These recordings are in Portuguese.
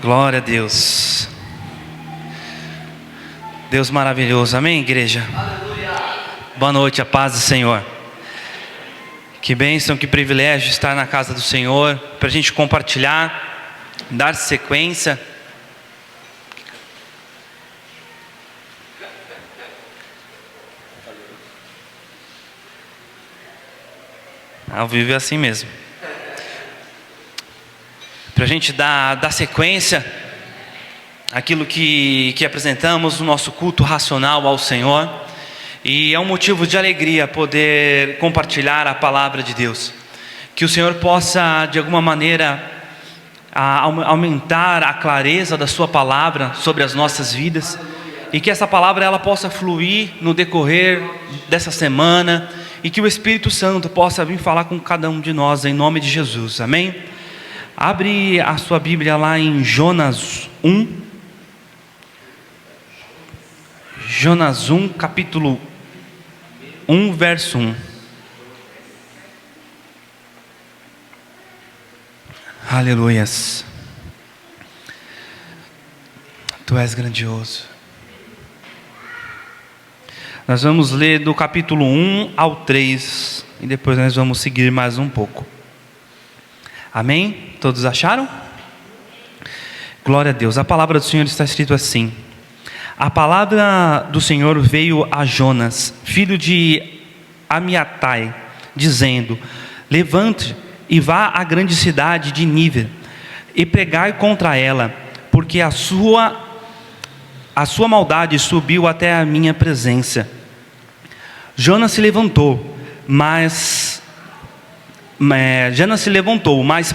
Glória a Deus. Deus maravilhoso. Amém, igreja? Aleluia. Boa noite, a paz do Senhor. Que bênção, que privilégio estar na casa do Senhor, para a gente compartilhar, dar sequência. Ao vivo é assim mesmo. Para a gente dar sequência àquilo que apresentamos no nosso culto racional ao Senhor. E é um motivo de alegria poder compartilhar a palavra de Deus. Que o Senhor possa, de alguma maneira, aumentar a clareza da sua palavra sobre as nossas vidas. E que essa palavra ela possa fluir no decorrer dessa semana. E que o Espírito Santo possa vir falar com cada um de nós, em nome de Jesus. Amém? Abre a sua Bíblia lá em Jonas 1. Jonas 1, capítulo 1, verso 1. Aleluias. Tu és grandioso. Nós vamos ler do capítulo 1 ao 3. E depois nós vamos seguir mais um pouco. Amém? Todos acharam? Glória a Deus. A palavra do Senhor está escrito assim: a palavra do Senhor veio a Jonas, filho de Amiatai, dizendo: levante e vá à grande cidade de Nínive e pregai contra ela, porque a sua maldade subiu até a minha presença. Jonas se levantou, mas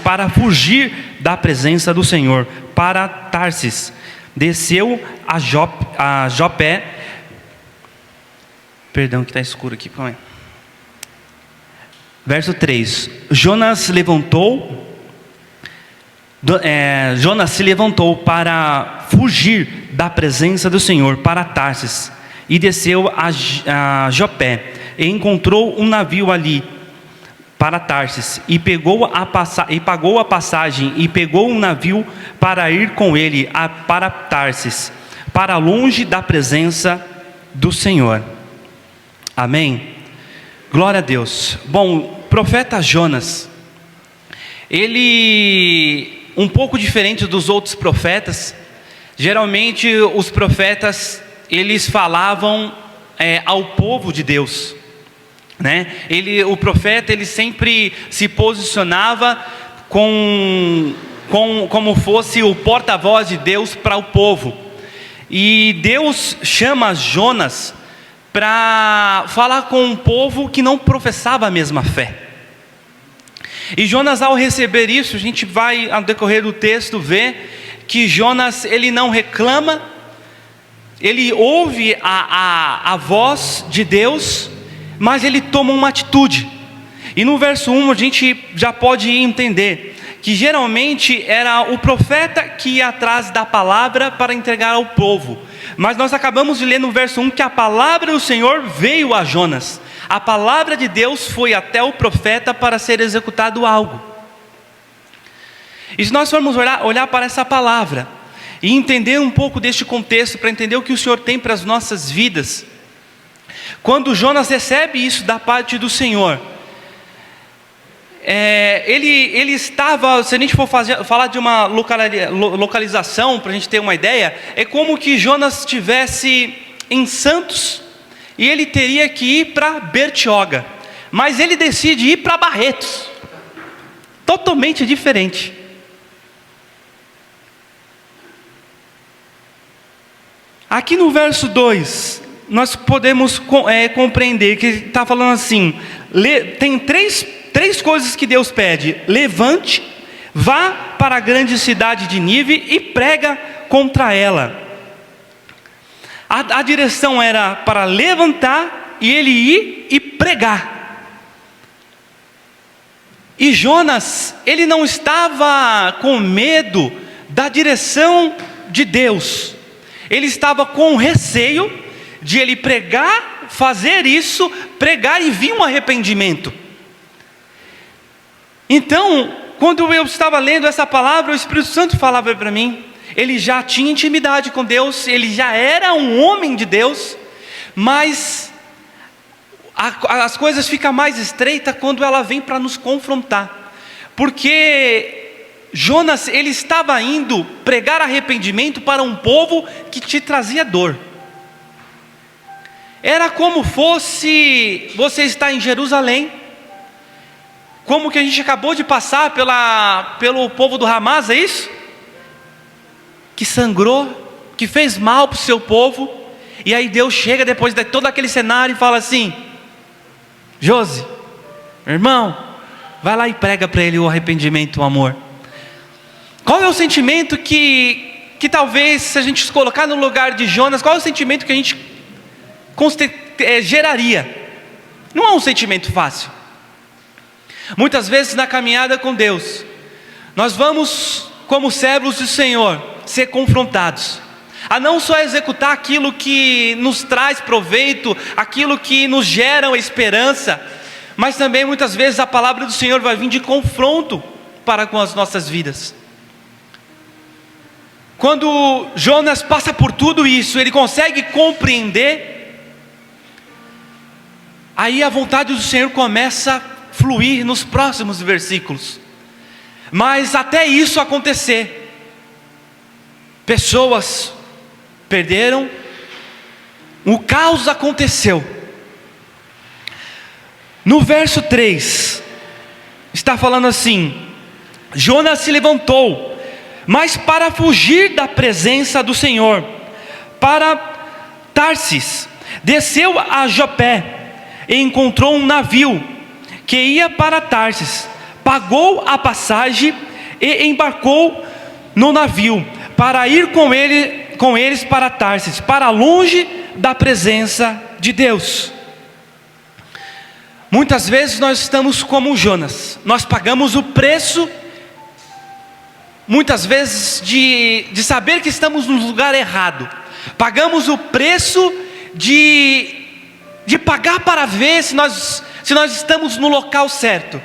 para fugir da presença do Senhor, para Tarsis, desceu a Jopé. Perdão que está escuro aqui. Verso 3. Jonas se levantou para fugir da presença do Senhor, para Tarsis, e desceu a Jopé, e encontrou um navio ali para Tarsis, e pagou a passagem, e pegou um navio para ir com ele para Tarsis, para longe da presença do Senhor. Amém? Glória a Deus. Bom, o profeta Jonas, ele, um pouco diferente dos outros profetas. Geralmente os profetas, eles falavam ao povo de Deus, né? O profeta, ele sempre se posicionava como fosse o porta-voz de Deus para o povo. E Deus chama Jonas para falar com um povo que não professava a mesma fé. E Jonas, ao receber isso, a gente vai, ao decorrer do texto, ver que Jonas, ele não reclama, ele ouve a voz de Deus, mas ele toma uma atitude. E no verso 1 a gente já pode entender que geralmente era o profeta que ia atrás da palavra para entregar ao povo. Mas nós acabamos de ler no verso 1 que a palavra do Senhor veio a Jonas. A palavra de Deus foi até o profeta para ser executado algo. E se nós formos olhar para essa palavra e entender um pouco deste contexto, para entender o que o Senhor tem para as nossas vidas, quando Jonas recebe isso da parte do Senhor, ele estava, se a gente for falar de uma localização, para a gente ter uma ideia, é como que Jonas estivesse em Santos e ele teria que ir para Bertioga, mas ele decide ir para Barretos, totalmente diferente. Aqui no verso 2, nós podemos compreender que ele está falando assim, tem três coisas que Deus pede: levante, vá para a grande cidade de Nínive e prega contra ela. A direção era para levantar e ele ir e pregar. E Jonas, ele não estava com medo da direção de Deus. Ele estava com receio de ele pregar, fazer isso, pregar e vir um arrependimento. Então, quando eu estava lendo essa palavra, o Espírito Santo falava para mim ele já tinha intimidade com Deus, ele já era um homem de Deus, mas as coisas ficam mais estreitas quando ela vem para nos confrontar, porque Jonas, ele estava indo pregar arrependimento para um povo que te trazia dor. Era como fosse você estar em Jerusalém, como que a gente acabou de passar pelo povo do Hamas, é isso? Que sangrou, que fez mal para o seu povo, e aí Deus chega depois de todo aquele cenário e fala assim: Josi, irmão, vai lá e prega para ele o arrependimento, o amor. Qual é o sentimento que talvez, se a gente se colocar no lugar de Jonas, qual é o sentimento que a gente geraria? Não é um sentimento fácil. Muitas vezes na caminhada com Deus, nós vamos, como servos do Senhor, ser confrontados a não só executar aquilo que nos traz proveito, aquilo que nos gera esperança, mas também muitas vezes a palavra do Senhor vai vir de confronto para com as nossas vidas. Quando Jonas passa por tudo isso, ele consegue compreender, aí a vontade do Senhor começa a fluir nos próximos versículos. Mas até isso acontecer, pessoas perderam, o caos aconteceu. No verso 3, está falando assim: Jonas se levantou, mas para fugir da presença do Senhor, para Tarsis, desceu a Jopé, e encontrou um navio, que ia para Tarsis, pagou a passagem, e embarcou no navio, para ir com eles para Tarsis, para longe da presença de Deus. Muitas vezes nós estamos como Jonas, nós pagamos o preço, muitas vezes de saber que estamos no lugar errado, pagamos o preço de pagar para ver se nós estamos no local certo,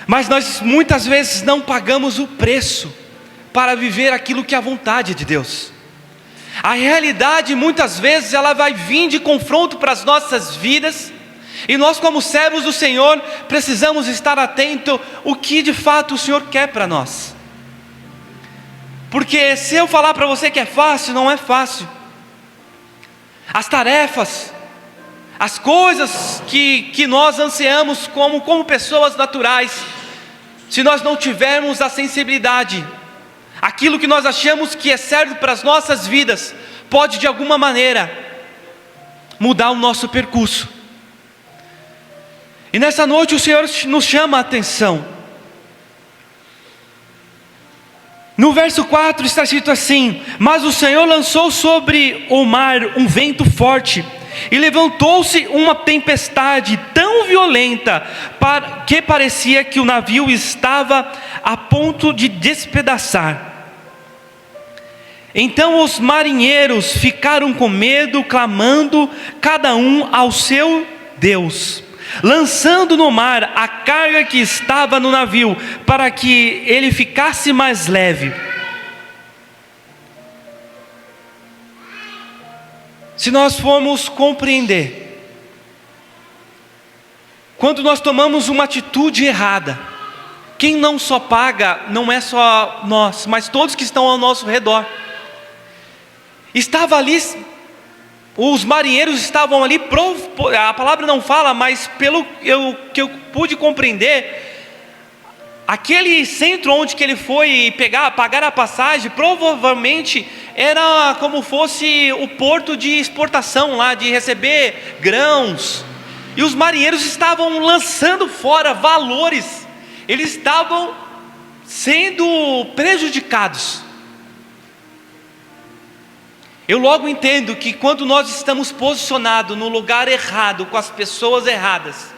mas nós muitas vezes não pagamos o preço para viver aquilo que é a vontade de Deus. A realidade muitas vezes ela vai vir de confronto para as nossas vidas, e nós como servos do Senhor precisamos estar atentos o que de fato o Senhor quer para nós. Porque se eu falar para você que é fácil, não é fácil. As tarefas, as coisas que nós ansiamos como pessoas naturais, se nós não tivermos a sensibilidade, aquilo que nós achamos que é certo para as nossas vidas, pode de alguma maneira mudar o nosso percurso. E nessa noite o Senhor nos chama a atenção. No verso 4 está escrito assim: mas o Senhor lançou sobre o mar um vento forte, e levantou-se uma tempestade tão violenta, que parecia que o navio estava a ponto de despedaçar. Então os marinheiros ficaram com medo, clamando cada um ao seu Deus, lançando no mar a carga que estava no navio, para que ele ficasse mais leve. Se nós formos compreender, quando nós tomamos uma atitude errada, quem não só paga, não é só nós, mas todos que estão ao nosso redor. Estava ali, os marinheiros estavam ali, a palavra não fala, mas pelo que eu pude compreender, aquele centro onde que ele foi pagar a passagem, provavelmente era como fosse o porto de exportação lá, de receber grãos, e os marinheiros estavam lançando fora valores, eles estavam sendo prejudicados. Eu logo entendo que quando nós estamos posicionados no lugar errado, com as pessoas erradas,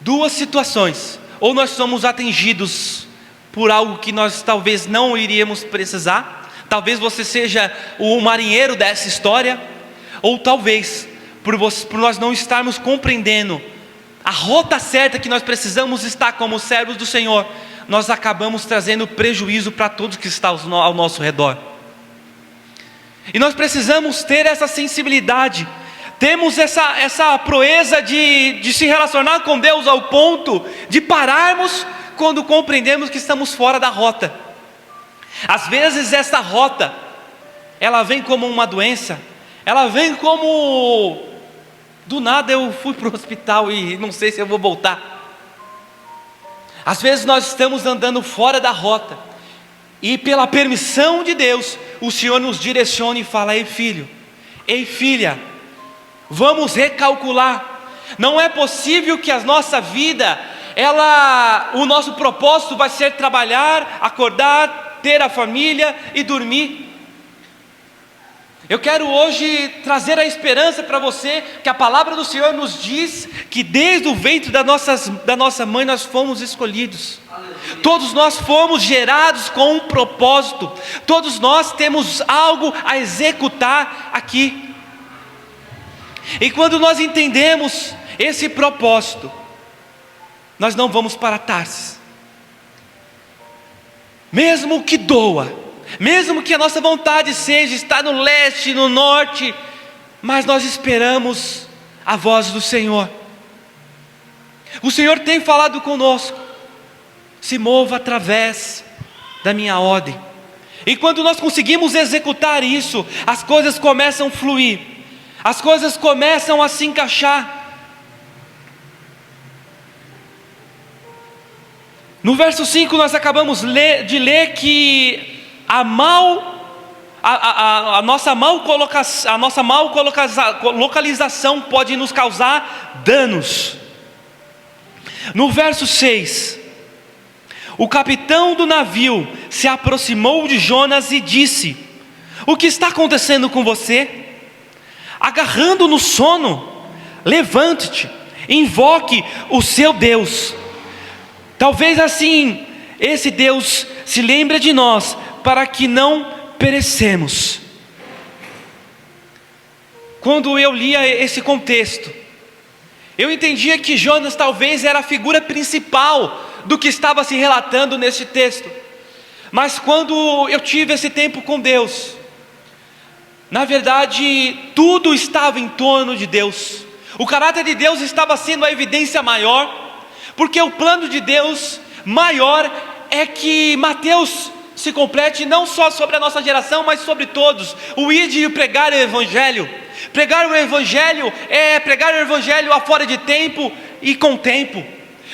duas situações: ou nós somos atingidos por algo que nós talvez não iríamos precisar, talvez você seja o marinheiro dessa história, ou talvez por nós não estarmos compreendendo a rota certa que nós precisamos estar como servos do Senhor, nós acabamos trazendo prejuízo para todos que estão ao nosso redor. E nós precisamos ter essa sensibilidade, temos essa proeza de se relacionar com Deus ao ponto de pararmos quando compreendemos que estamos fora da rota. Às vezes essa rota, ela vem como uma doença, ela vem como, do nada eu fui para o hospital e não sei se eu vou voltar. Às vezes nós estamos andando fora da rota, e pela permissão de Deus, o Senhor nos direciona e fala: ei filho, ei filha, vamos recalcular. Não é possível que a nossa vida, o nosso propósito vai ser trabalhar, acordar, ter a família e dormir. Eu quero hoje trazer a esperança para você, que a palavra do Senhor nos diz que desde o ventre da nossa mãe nós fomos escolhidos. Aleluia. Todos nós fomos gerados com um propósito, todos nós temos algo a executar aqui. E quando nós entendemos esse propósito, nós não vamos para Tarsis. Mesmo que doa, mesmo que a nossa vontade seja estar no leste, no norte, mas nós esperamos a voz do Senhor. O Senhor tem falado conosco: se mova através da minha ordem. E quando nós conseguimos executar isso, as coisas começam a fluir, as coisas começam a se encaixar. No verso 5 nós acabamos de ler que a nossa mal localização pode nos causar danos. No verso 6, o capitão do navio se aproximou de Jonas e disse: o que está acontecendo com você? Agarrando no sono, levante-te, invoque o seu Deus. Talvez assim esse Deus se lembre de nós, para que não perecemos. Quando eu lia esse contexto, eu entendia que Jonas talvez era a figura principal do que estava se relatando nesse texto. Mas quando eu tive esse tempo com Deus, na verdade tudo estava em torno de Deus. O caráter de Deus estava sendo a evidência maior, porque o plano de Deus maior é que Mateus se complete não só sobre a nossa geração, mas sobre todos. O ide e pregar o Evangelho. Pregar o Evangelho é pregar o Evangelho afora de tempo e com tempo.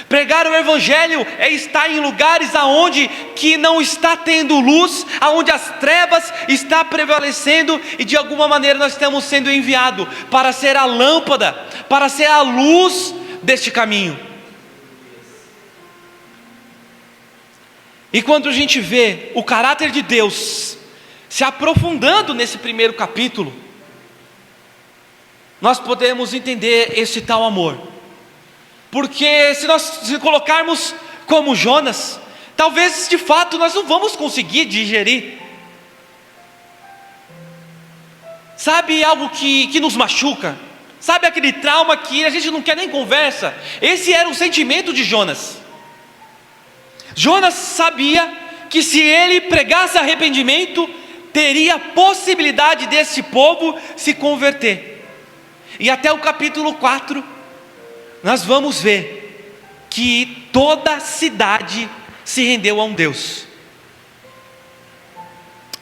Pregar o Evangelho é estar em lugares aonde que não está tendo luz, aonde as trevas está prevalecendo, e de alguma maneira nós estamos sendo enviados para ser a lâmpada, para ser a luz deste caminho. E quando a gente vê o caráter de Deus se aprofundando nesse primeiro capítulo, nós podemos entender esse tal amor. Porque se nós se colocarmos como Jonas, talvez de fato nós não vamos conseguir digerir. Sabe algo que nos machuca? Sabe aquele trauma que a gente não quer nem conversa? Esse era o sentimento de Jonas. Jonas sabia que se ele pregasse arrependimento, teria possibilidade desse povo se converter. E até o capítulo 4, nós vamos ver que toda a cidade se rendeu a um Deus.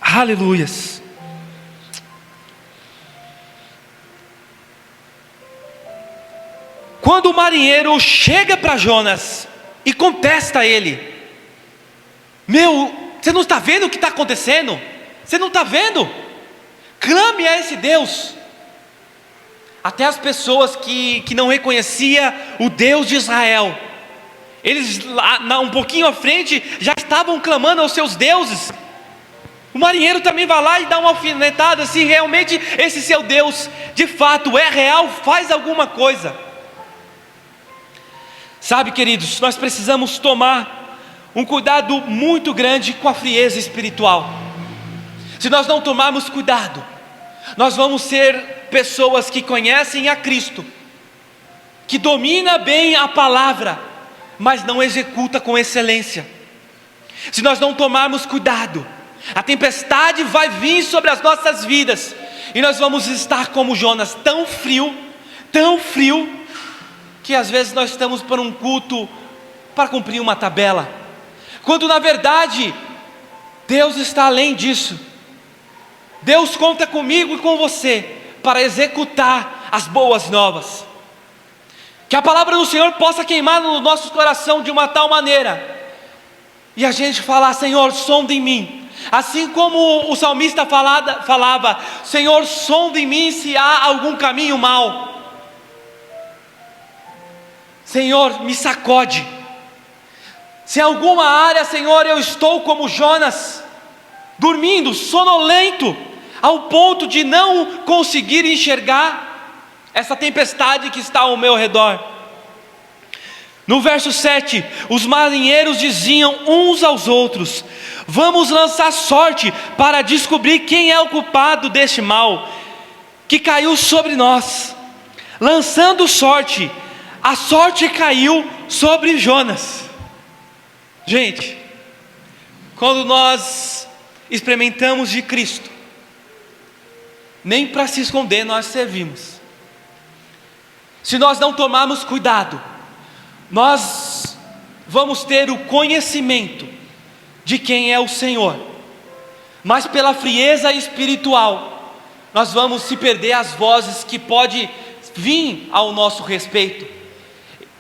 Aleluias. Quando o marinheiro chega para Jonas e contesta a ele: você não está vendo o que está acontecendo? Você não está vendo? Clame a esse Deus. Até as pessoas que não reconheciam o Deus de Israel, eles lá um pouquinho à frente já estavam clamando aos seus deuses. O marinheiro também vai lá e dá uma alfinetada: se realmente esse seu Deus de fato é real, faz alguma coisa. Sabe, queridos, nós precisamos tomar um cuidado muito grande com a frieza espiritual. Se nós não tomarmos cuidado, nós vamos ser pessoas que conhecem a Cristo, que domina bem a palavra, mas não executa com excelência. Se nós não tomarmos cuidado, a tempestade vai vir sobre as nossas vidas, e nós vamos estar como Jonas, tão frio, que às vezes nós estamos para um culto para cumprir uma tabela, quando na verdade Deus está além disso. Deus conta comigo e com você para executar as boas novas. Que a palavra do Senhor possa queimar no nosso coração de uma tal maneira, e a gente falar: Senhor, sonda em mim. Assim como o salmista falava: Senhor, sonda em mim se há algum caminho mau. Senhor, me sacode. Se em alguma área, Senhor, eu estou como Jonas, dormindo, sonolento, ao ponto de não conseguir enxergar essa tempestade que está ao meu redor. No verso 7, os marinheiros diziam uns aos outros: vamos lançar sorte para descobrir quem é o culpado deste mal que caiu sobre nós. Lançando sorte, a sorte caiu sobre Jonas. Gente, quando nós experimentamos de Cristo, nem para se esconder nós servimos. Se nós não tomarmos cuidado, nós vamos ter o conhecimento de quem é o Senhor, mas pela frieza espiritual, nós vamos se perder as vozes que pode vir ao nosso respeito.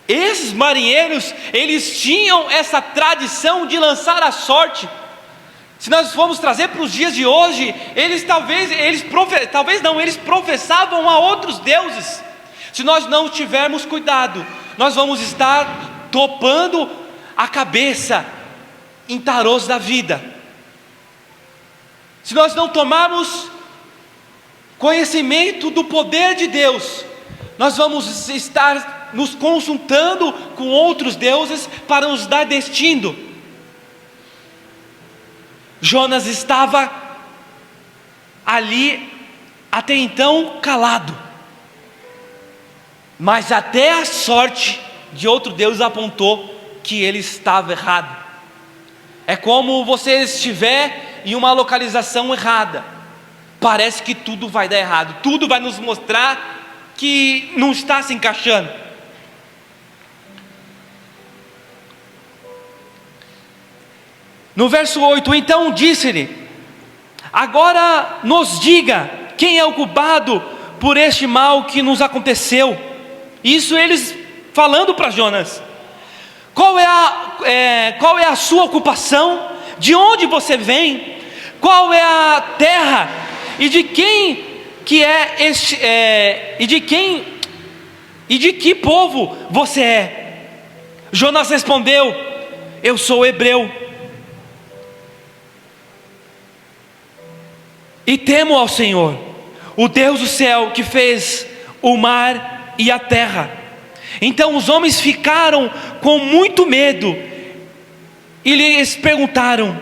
Esses marinheiros, eles tinham essa tradição de lançar a sorte. Se nós formos trazer para os dias de hoje, eles professavam a outros deuses. Se nós não tivermos cuidado, nós vamos estar topando a cabeça em tarôs da vida. Se nós não tomarmos conhecimento do poder de Deus, nós vamos estar nos consultando com outros deuses para nos dar destino. Jonas estava ali até então calado, mas até a sorte de outro Deus apontou que ele estava errado. É como você estiver em uma localização errada, parece que tudo vai dar errado, tudo vai nos mostrar que não está se encaixando. No verso 8, então disse-lhe: agora nos diga quem é o culpado por este mal que nos aconteceu. Isso eles falando para Jonas. Qual é a sua ocupação? De onde você vem? Qual é a terra? E de quem que é este? E de que povo você é? Jonas respondeu: eu sou hebreu, e temo ao Senhor, o Deus do céu, que fez o mar e a terra. Então os homens ficaram com muito medo e lhes perguntaram: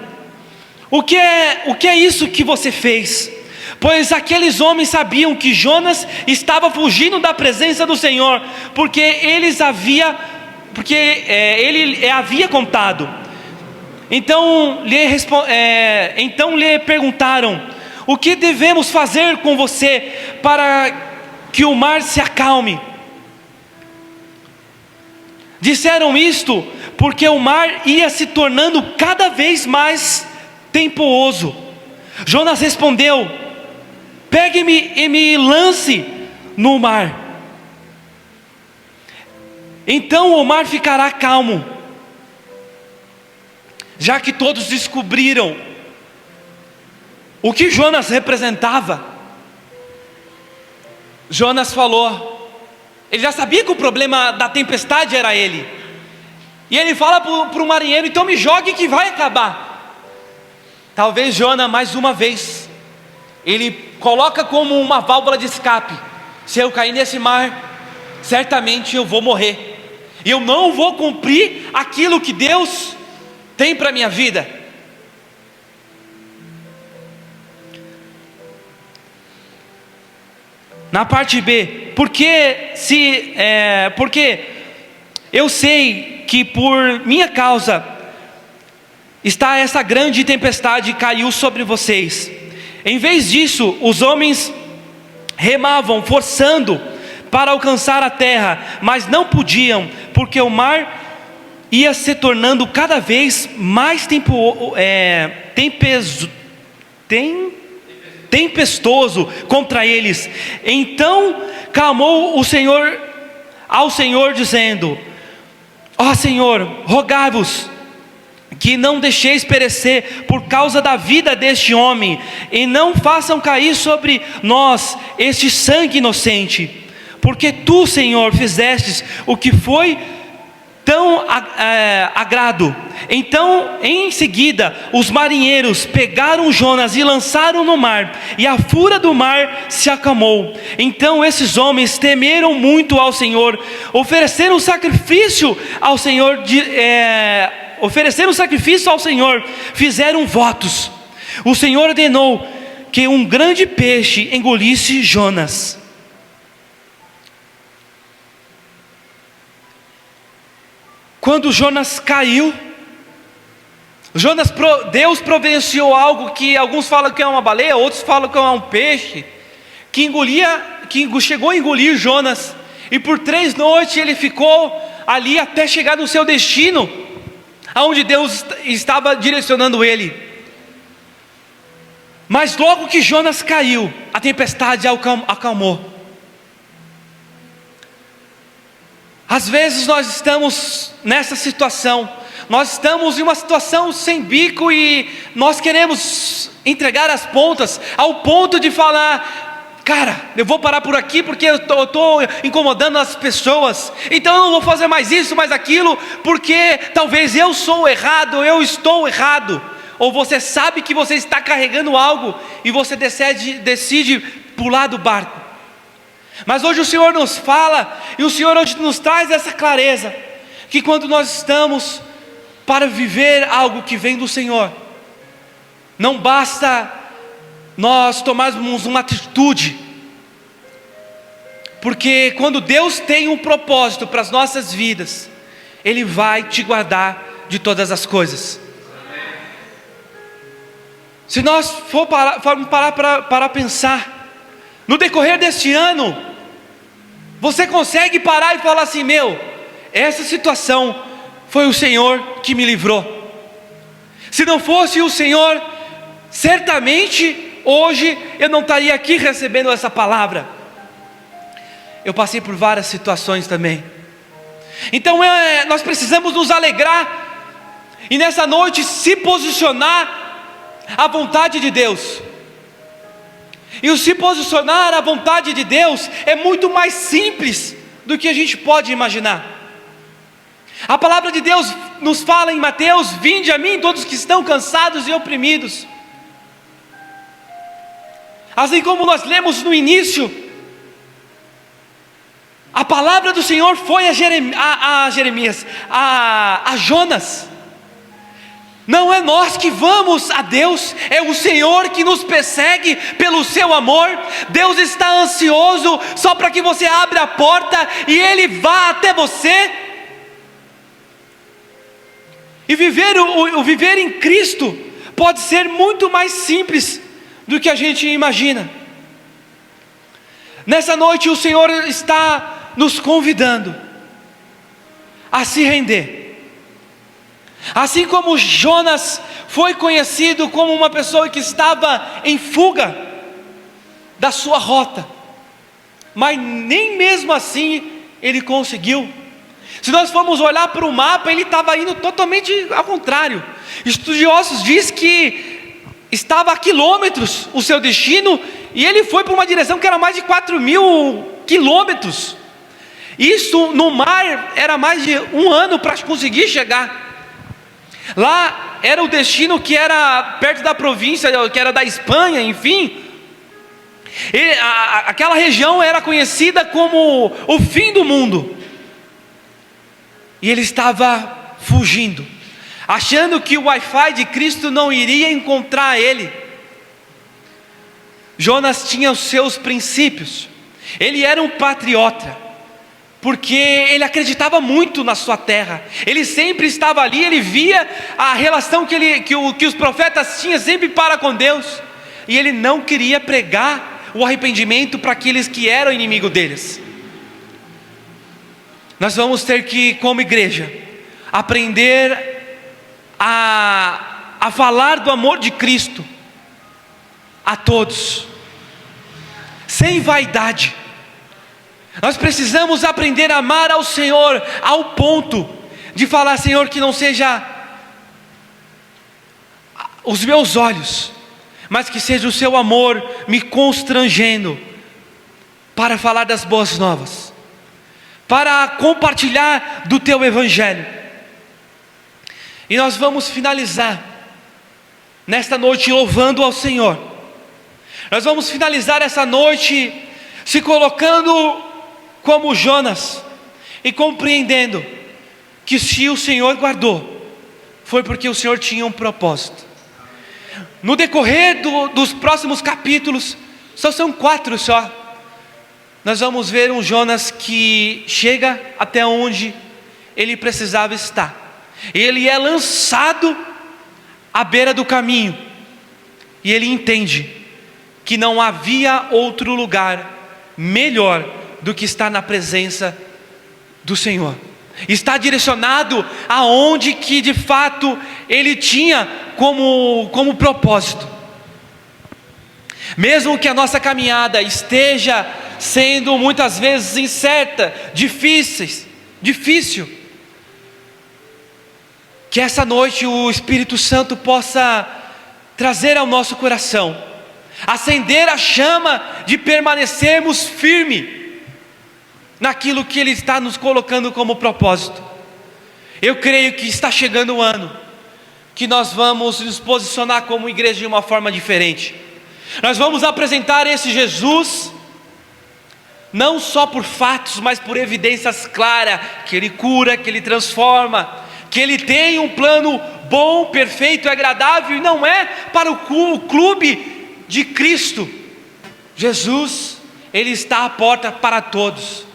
o que é isso que você fez? Pois aqueles homens sabiam que Jonas estava fugindo da presença do Senhor, porque ele havia contado. Então lhe perguntaram: o que devemos fazer com você para que o mar se acalme? Disseram isto porque o mar ia se tornando cada vez mais tempestuoso. Jonas respondeu: pegue-me e me lance no mar, então o mar ficará calmo. Já que todos descobriram o que Jonas representava, Jonas falou, ele já sabia que o problema da tempestade era ele, e ele fala para o marinheiro: então me jogue que vai acabar. Talvez Jonas, mais uma vez, ele coloca como uma válvula de escape: se eu cair nesse mar, certamente eu vou morrer, e eu não vou cumprir aquilo que Deus tem para a minha vida. Na parte B, porque eu sei que por minha causa está essa grande tempestade caiu sobre vocês. Em vez disso, os homens remavam, forçando para alcançar a terra, mas não podiam, porque o mar ia se tornando cada vez mais tempestuoso contra eles. Então clamou o Senhor ao Senhor, dizendo: ó Senhor, rogai-vos que não deixeis perecer por causa da vida deste homem, e não façam cair sobre nós este sangue inocente, porque tu, Senhor, fizestes o que foi tão agrado. Então, em seguida, os marinheiros pegaram Jonas e lançaram no mar, e a fúria do mar se acalmou. Então esses homens temeram muito ao Senhor, ofereceram sacrifício ao Senhor, fizeram votos. O Senhor ordenou que um grande peixe engolisse Jonas. Quando Jonas caiu, Deus providenciou algo que alguns falam que é uma baleia, outros falam que é um peixe, que chegou a engolir Jonas, e por 3 noites ele ficou ali até chegar no seu destino, aonde Deus estava direcionando ele. Mas logo que Jonas caiu, a tempestade acalmou. Às vezes nós estamos nessa situação, nós estamos em uma situação sem bico e nós queremos entregar as pontas, ao ponto de falar: cara, eu vou parar por aqui porque eu estou incomodando as pessoas, então eu não vou fazer mais isso, mais aquilo, porque talvez eu estou errado. Ou você sabe que você está carregando algo e você decide pular do barco. Mas hoje o Senhor nos fala, e o Senhor hoje nos traz essa clareza, que quando nós estamos para viver algo que vem do Senhor, não basta nós tomarmos uma atitude, porque quando Deus tem um propósito para as nossas vidas, Ele vai te guardar de todas as coisas. Se nós formos parar para pensar, no decorrer deste ano, você consegue parar e falar assim: essa situação foi o Senhor que me livrou. Se não fosse o Senhor, certamente hoje eu não estaria aqui recebendo essa palavra. Eu passei por várias situações também. Então nós precisamos nos alegrar, e nessa noite se posicionar à vontade de Deus. E o se posicionar à vontade de Deus é muito mais simples do que a gente pode imaginar. A palavra de Deus nos fala em Mateus: vinde a mim todos que estão cansados e oprimidos. Assim como nós lemos no início, a palavra do Senhor foi a Jonas. Não é nós que vamos a Deus, é o Senhor que nos persegue pelo seu amor. Deus está ansioso só para que você abra a porta e Ele vá até você. E viver em Cristo pode ser muito mais simples do que a gente imagina. Nessa noite o Senhor está nos convidando a se render. Assim como Jonas foi conhecido como uma pessoa que estava em fuga da sua rota, mas nem mesmo assim ele conseguiu. Se nós formos olhar para o mapa, ele estava indo totalmente ao contrário. Estudiosos dizem que estava a quilômetros o seu destino, e ele foi para uma direção que era mais de 4.000 quilômetros. Isso no mar era mais de 1 ano para conseguir chegar. Lá era o destino que era perto da província, que era da Espanha, enfim. Aquela região era conhecida como o fim do mundo. E ele estava fugindo, achando que o Wi-Fi de Cristo não iria encontrar ele. Jonas tinha os seus princípios, ele era um patriota, porque ele acreditava muito na sua terra, ele sempre estava ali, ele via a relação que os profetas tinham sempre para com Deus, e ele não queria pregar o arrependimento para aqueles que eram inimigo deles. Nós vamos ter que, como igreja, aprender a falar do amor de Cristo a todos, sem vaidade. Nós precisamos aprender a amar ao Senhor ao ponto de falar: Senhor, que não seja os meus olhos, mas que seja o seu amor me constrangendo para falar das boas novas, para compartilhar do teu evangelho. E nós vamos finalizar nesta noite louvando ao Senhor. Nós vamos finalizar essa noite se colocando como Jonas e compreendendo que se o Senhor guardou, foi porque o Senhor tinha um propósito. No decorrer dos próximos capítulos, são 4 só, nós vamos ver um Jonas que chega até onde ele precisava estar. Ele é lançado à beira do caminho, e ele entende que não havia outro lugar melhor do que estar na presença do Senhor. Está direcionado aonde que de fato ele tinha como propósito. Mesmo que a nossa caminhada esteja sendo muitas vezes incerta, difícil, que essa noite o Espírito Santo possa trazer ao nosso coração, acender a chama de permanecermos firmes naquilo que Ele está nos colocando como propósito. Eu creio que está chegando o ano que nós vamos nos posicionar como igreja de uma forma diferente. Nós vamos apresentar esse Jesus não só por fatos, mas por evidências claras, que Ele cura, que Ele transforma, que Ele tem um plano bom, perfeito e agradável, e não é para o clube de Cristo. Jesus, Ele está à porta para todos.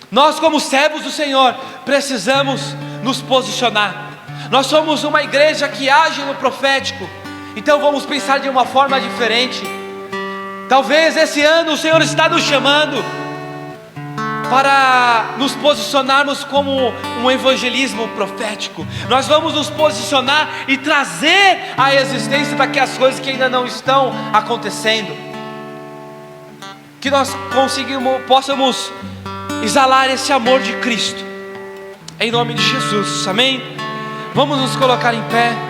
Nós, como servos do Senhor, precisamos nos posicionar. Nós somos uma igreja que age no profético, então vamos pensar de uma forma diferente. Talvez esse ano o Senhor está nos chamando para nos posicionarmos como um evangelismo profético. Nós vamos nos posicionar e trazer à existência daquelas coisas que ainda não estão acontecendo, que nós possamos exalar esse amor de Cristo, em nome de Jesus, amém? Vamos nos colocar em pé.